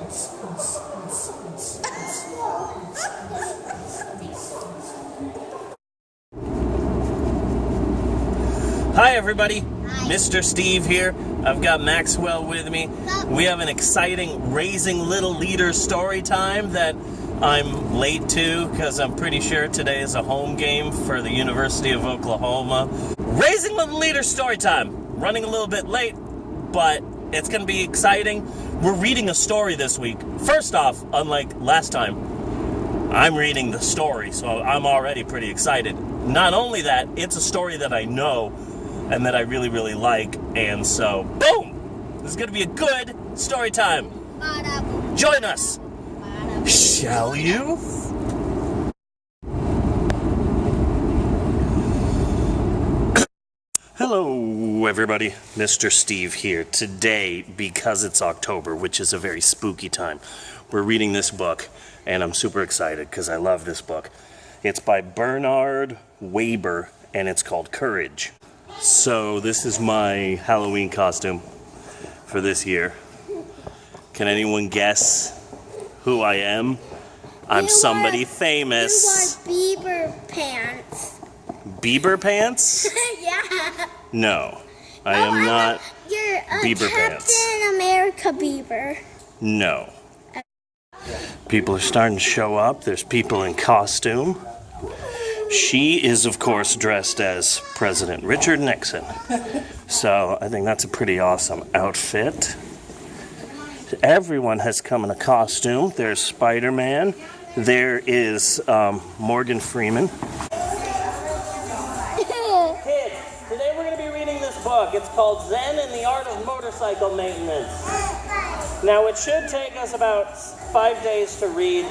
Hi everybody, Mr. Steve here. I've got Maxwell with me. We have an exciting Raising Little Leaders story time that I'm late to because I'm pretty sure today is a home game for the University of Oklahoma. Raising Little Leaders story time. Running a little bit late, but it's going to be exciting. We're reading a story this week. First off, unlike last time, I'm reading the story, so I'm already pretty excited. Not only that, it's a story that I know and that I really, really like. And so, boom! This is going to be a good story time. Join us! Shall you? Hello, everybody. Mr. Steve here. Today, because it's October, which is a very spooky time, we're reading this book, and I'm super excited because I love this book. It's by Bernard Waber, and it's called Courage. So this is my Halloween costume for this year. Can anyone guess who I am? I'm somebody famous. You wore Bieber pants. Bieber pants? Yeah. No, I am not You're Bieber pants. Captain America Bieber. No. People are starting to show up. There's people in costume. She is, of course, dressed as President Richard Nixon. So I think that's a pretty awesome outfit. Everyone has come in a costume. There's Spider-Man. There is Morgan Freeman. Kids, today we're going to be reading this book. It's called Zen and the Art of Motorcycle Maintenance. Now, it should take us about 5 days to read.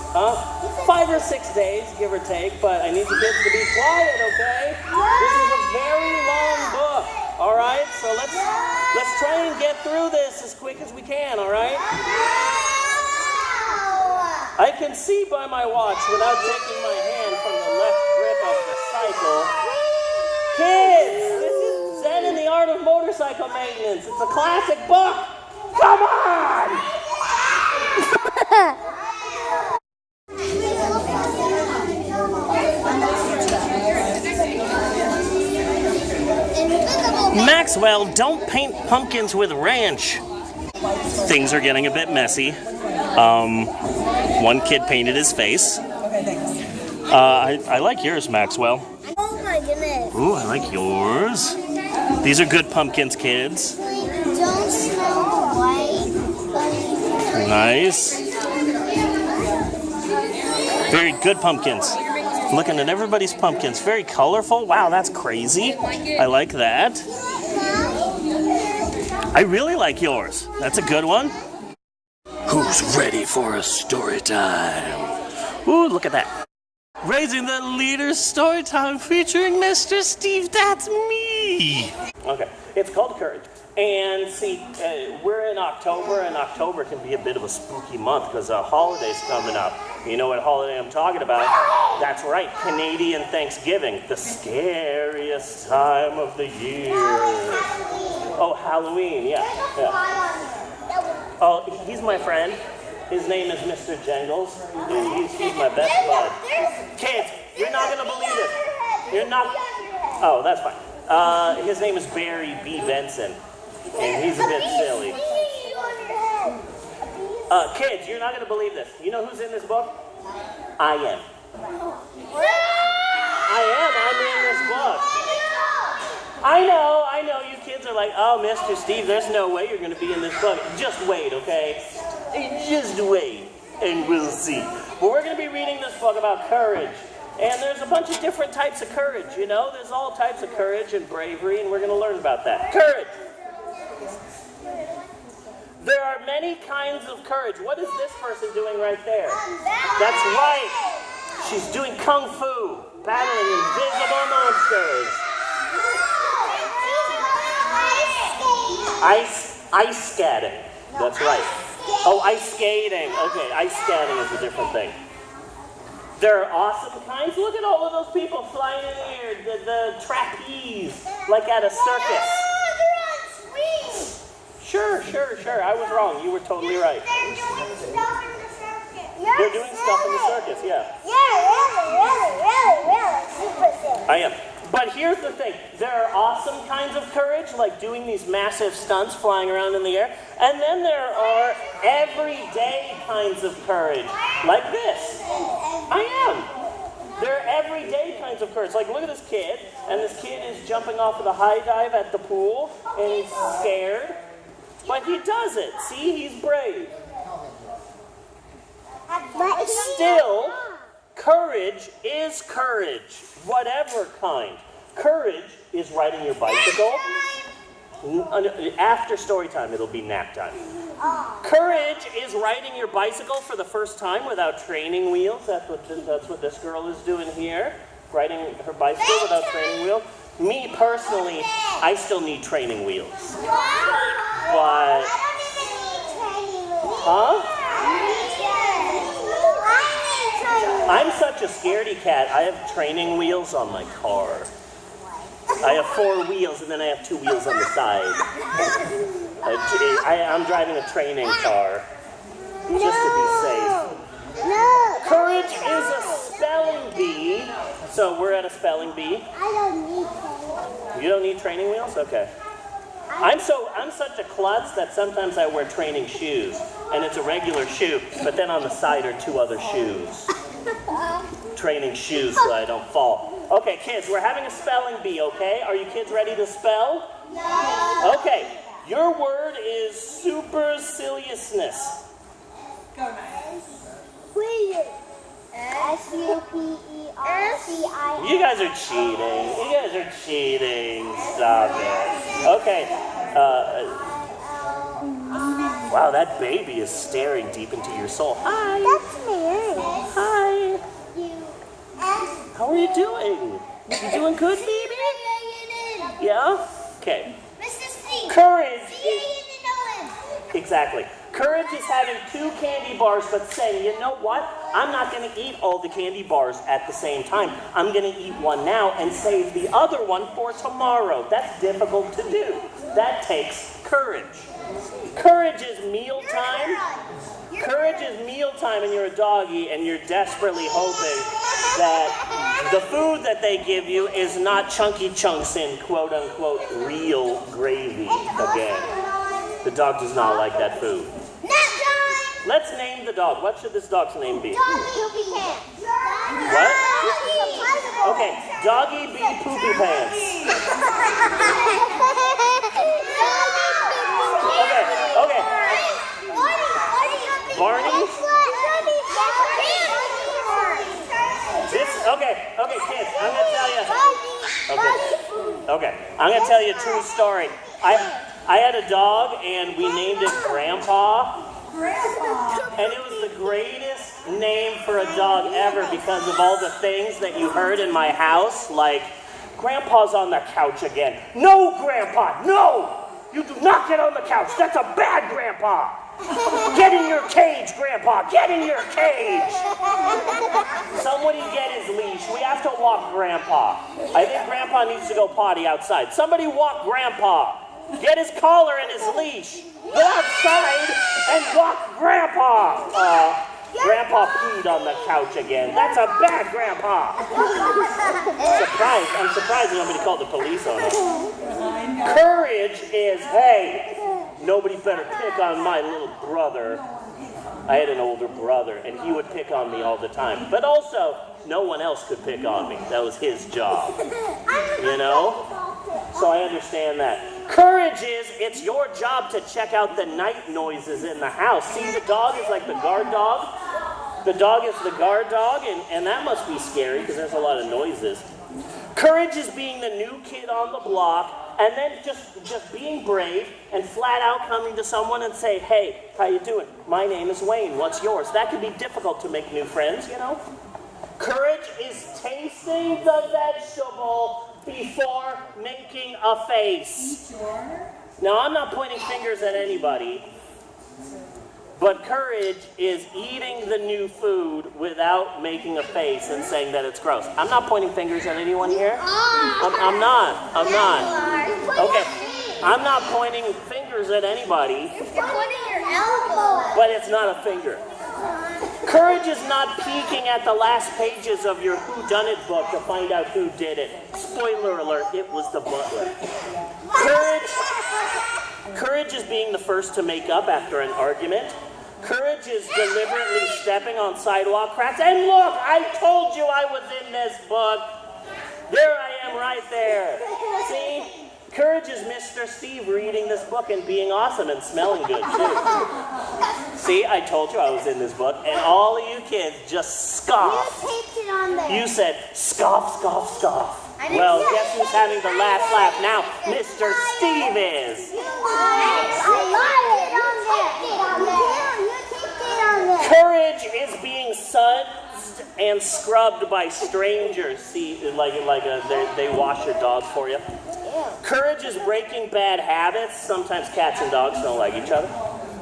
5 or 6 days, give or take, but I need the kids to be quiet, okay? This is a very long book, all right? So let's try and get through this as quick as we can, all right? I can see by my watch without taking my hand from the left grip of the cycle. Kids, this is Zen and the Art of Motorcycle Maintenance. It's a classic book. Come on! Maxwell, don't paint pumpkins with ranch. Things are getting a bit messy. One kid painted his face. Okay, thanks. I like yours, Maxwell. Oh my goodness. Ooh, I like yours. These are good pumpkins, kids. Don't smell white. Nice. Very good pumpkins. Looking at everybody's pumpkins. Very colorful. Wow, that's crazy. I like that. I really like yours. That's a good one. Who's ready for a story time? Ooh, look at that. Raising the Leaders story time featuring Mr. Steve. That's me. Okay, it's called Courage. And see, we're in October, and October can be a bit of a spooky month because a holiday's coming up. You know what holiday I'm talking about? That's right, Canadian Thanksgiving, the scariest time of the year. Oh, Halloween, yeah. Oh, he's my friend. His name is Mr. Jangles. He's my best bud. Kids, you're not going to believe it. You're not... Oh, that's fine. His name is Barry B. Benson. And he's a bit silly. Kids, you're not going to believe this. You know who's in this book? I am. I'm in this book. I know, you kids are like, oh, Mr. Steve, there's no way you're going to be in this book. Just wait, okay? Just wait, and we'll see. But we're going to be reading this book about courage. And there's a bunch of different types of courage, you know? There's all types of courage and bravery, and we're going to learn about that. Courage! There are many kinds of courage. What is this person doing right there? That's right. She's doing kung fu, battling invisible monsters. Ice skating. That's right. Oh, ice skating. Okay, ice skating is a different thing. There are awesome kinds. Look at all of those people flying in the air. The trapeze, like at a circus. Sure. I was wrong. You were totally right. They're doing stuff in the circus. They're doing stuff in the circus, yeah. Yeah, really. Super sick. I am. But here's the thing. There are awesome kinds of courage, like doing these massive stunts flying around in the air. And then there are everyday kinds of courage, like this. I am. There are everyday kinds of courage. Like, look at this kid. And this kid is jumping off of the high dive at the pool. And he's scared. But he does it. See, he's brave. But Still, courage is courage, whatever kind. Courage is riding your bicycle. After story time, it'll be nap time. Courage is riding your bicycle for the first time without training wheels. That's what this girl is doing here, riding her bicycle without training wheels. Me personally, I still need training wheels. But, huh? I'm such a scaredy cat. I have training wheels on my car. I have 4 wheels and then I have 2 wheels on the side. I'm driving a training car just to be safe. No. Courage is a spelling bee. So we're at a spelling bee. I don't need training. You don't need training wheels? Okay. I'm such a klutz that sometimes I wear training shoes. And it's a regular shoe, but then on the side are 2 other shoes. Training shoes so I don't fall. Okay, kids, we're having a spelling bee, okay? Are you kids ready to spell? No. Okay, your word is superciliousness. Go, nice. Please. SUPERCII. You guys are cheating. Stop it. Okay. Wow, that baby is staring deep into your soul. Hi. That's Mary. Hi. How are you doing? You doing good, baby? Yeah? Okay. Mr. Steve. Courage. Exactly. Exactly. Courage is having 2 candy bars but saying, you know what? I'm not going to eat all the candy bars at the same time. I'm going to eat one now and save the other one for tomorrow. That's difficult to do. That takes courage. Courage is mealtime. Courage is mealtime and you're a doggy and you're desperately hoping that the food that they give you is not chunky chunks in quote unquote real gravy again. The dog does not like that food. Let's name the dog. What should this dog's name be? What? Okay, Doggy B. Poopy Pants. Okay. Barney? Okay, kids, I'm gonna tell you. Okay, I'm gonna tell you a true story. I had a dog and we named it Grandpa. And it was the greatest name for a dog ever because of all the things that you heard in my house, like, Grandpa's on the couch again. No, Grandpa, no! You do not get on the couch. That's a bad Grandpa. Get in your cage, Grandpa. Get in your cage. Somebody get his leash. We have to walk Grandpa. I think Grandpa needs to go potty outside. Somebody walk Grandpa. Get his collar and his leash. Go outside and walk Grandpa. Grandpa peed on the couch again. That's a bad Grandpa. I'm surprised nobody called the police on him. Courage is, hey, nobody better pick on my little brother. I had an older brother, and he would pick on me all the time. But also, no one else could pick on me. That was his job. You know? So I understand that. Courage is, it's your job to check out the night noises in the house. See, the dog is like the guard dog. The dog is the guard dog, and that must be scary because there's a lot of noises. Courage is being the new kid on the block, and then just being brave and flat out coming to someone and say, hey, how you doing? My name is Wayne, what's yours? That can be difficult to make new friends, you know? Courage is tasting the vegetable before making a face. Now, I'm not pointing fingers at anybody, but courage is eating the new food without making a face and saying that it's gross. I'm not pointing fingers at anyone here. I'm not. Okay. I'm not pointing fingers at anybody, You're pointing your elbow. but it's not a finger. Courage is not peeking at the last pages of your whodunit book to find out who did it. Spoiler alert, it was the butler. Courage is being the first to make up after an argument. Courage is deliberately stepping on sidewalk cracks. And look, I told you I was in this book. There I am right there. See? Courage is Mr. Steve reading this book and being awesome and smelling good too. See, I told you I was in this book, and all of you kids just scoffed. You taped it on there. You said, scoff, scoff, scoff. Well, guess who's having the last laugh now? Mr. Steve is. Courage is being sudsed and scrubbed by strangers. See, they wash your dog for you. Courage is breaking bad habits. Sometimes cats and dogs don't like each other.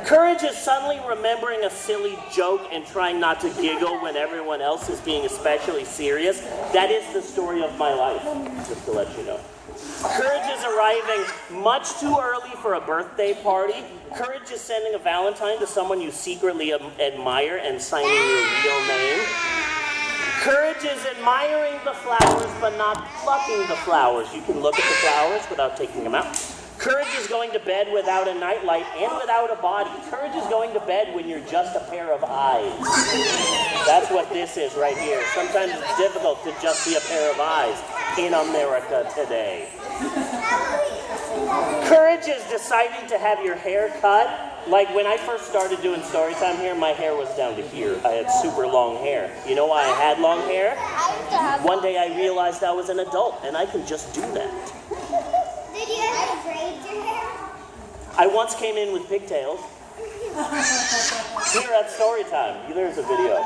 Courage is suddenly remembering a silly joke and trying not to giggle when everyone else is being especially serious. That is the story of my life, just to let you know. Courage is arriving much too early for a birthday party. Courage is sending a Valentine to someone you secretly admire and signing your real name. Courage is admiring the flowers but not plucking the flowers. You can look at the flowers without taking them out. Courage is going to bed without a nightlight and without a body. Courage is going to bed when you're just a pair of eyes. That's what this is right here. Sometimes it's difficult to just be a pair of eyes in America today. Courage is deciding to have your hair cut. Like when I first started doing Storytime here, my hair was down to here. I had super long hair. You know why I had long hair? One day I realized I was an adult and I can just do that. Did you ever braid your hair? I once came in with pigtails. Here at Storytime, there's a video.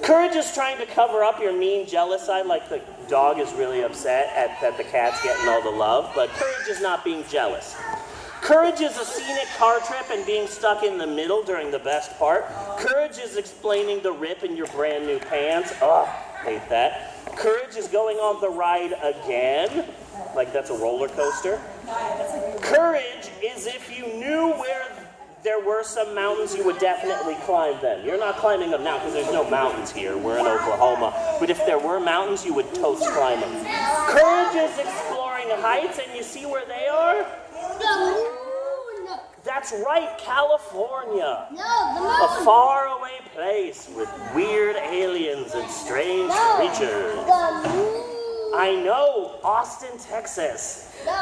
Courage is trying to cover up your mean, jealous side, like the dog is really upset that the cat's getting all the love, but courage is not being jealous. Courage is a scenic car trip and being stuck in the middle during the best part. Courage is explaining the rip in your brand new pants. Ugh, hate that. Courage is going on the ride again. Like that's a roller coaster. Courage is if you knew where there were some mountains, you would definitely climb them. You're not climbing them now because there's no mountains here. We're in Oklahoma. But if there were mountains, you would toast climb them. Courage is exploring heights, and you see where they are? The moon. That's right, California. No, the moon. A faraway place with weird aliens and strange creatures. The moon. I know, Austin, Texas. No.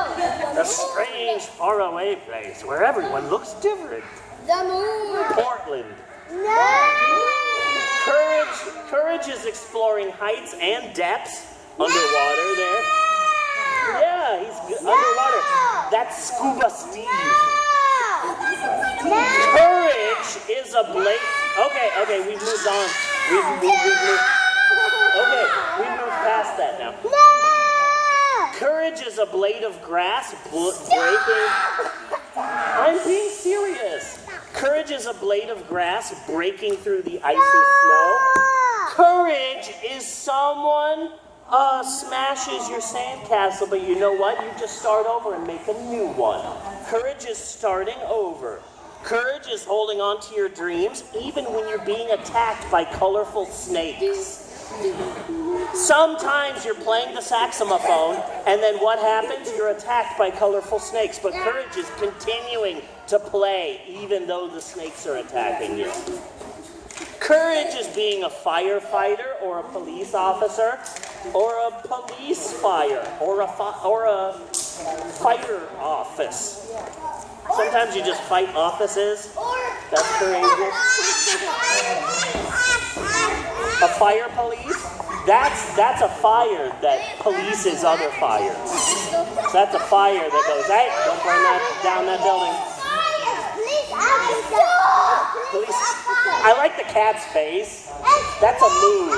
A strange, faraway place where everyone looks different. The moon. Portland. No. Courage is exploring heights and depths underwater there. Yeah, he's underwater. That's Scuba Steve. No. Courage is a Okay, we've moved on. We've moved past that now. No. Courage is a blade of grass breaking. I'm being serious. Courage is a blade of grass breaking through the icy snow. Courage is someone smashes your sandcastle, but you know what? You just start over and make a new one. Courage is starting over. Courage is holding on to your dreams even when you're being attacked by colorful snakes. Sometimes you're playing the saxophone, and then what happens? You're attacked by colorful snakes, but courage is continuing to play even though the snakes are attacking you. Courage is being a firefighter or a police officer or a police fire or a fire office. Sometimes you just fight offices. That's courageous. A fire police? That's a fire that polices other fires. So that's a fire that goes, hey, don't burn down that building. Police. I like the cat's face. That's a mood.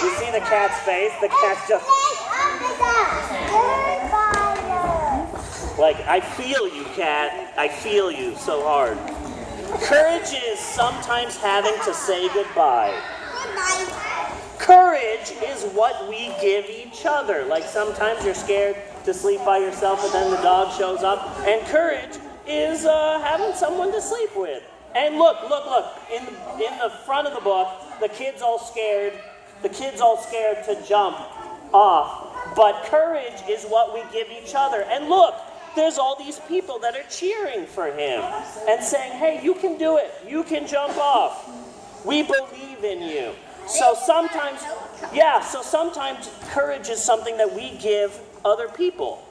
You see the cat's face? The cat's just... Like, I feel you, cat. I feel you so hard. Courage is sometimes having to say goodbye. Courage is what we give each other. Like sometimes you're scared to sleep by yourself, but then the dog shows up. And courage is having someone to sleep with. And look, in the front of the book, the kid's all scared to jump off. But courage is what we give each other. And look, there's all these people that are cheering for him and saying, hey, you can do it. You can jump off. We believe in you. So sometimes courage is something that we give other people.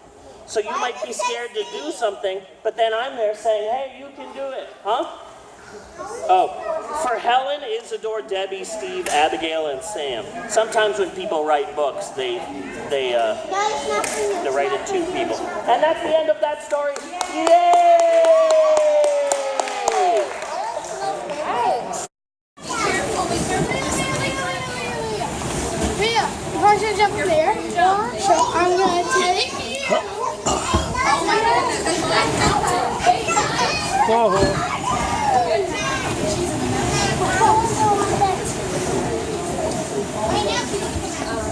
So you might be scared to do something, but then I'm there saying, hey, you can do it. Huh? Oh, for Helen, Isadore, Debbie, Steve, Abigail, and Sam. Sometimes when people write books, they write it to people. And that's the end of that story. Yay! Here, if I should jump there, so I'm going to take. Whoa.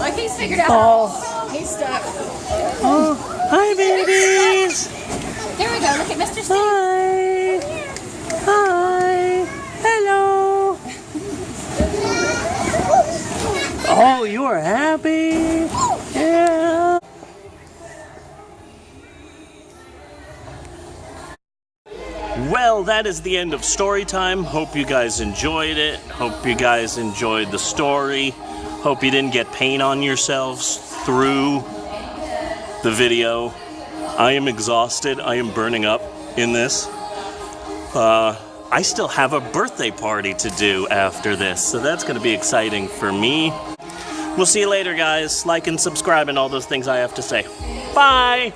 Like he's figured out. Oh. He's stuck. Oh. Hi, babies. There we go. Look at Mr. Steve. Hi. Hi. Hello. Oh, you are happy? Yeah. Well, that is the end of Storytime. Hope you guys enjoyed it. Hope you guys enjoyed the story. Hope you didn't get paint on yourselves through the video. I am exhausted. I am burning up in this. I still have a birthday party to do after this, so that's going to be exciting for me. We'll see you later, guys. Like and subscribe and all those things I have to say. Bye!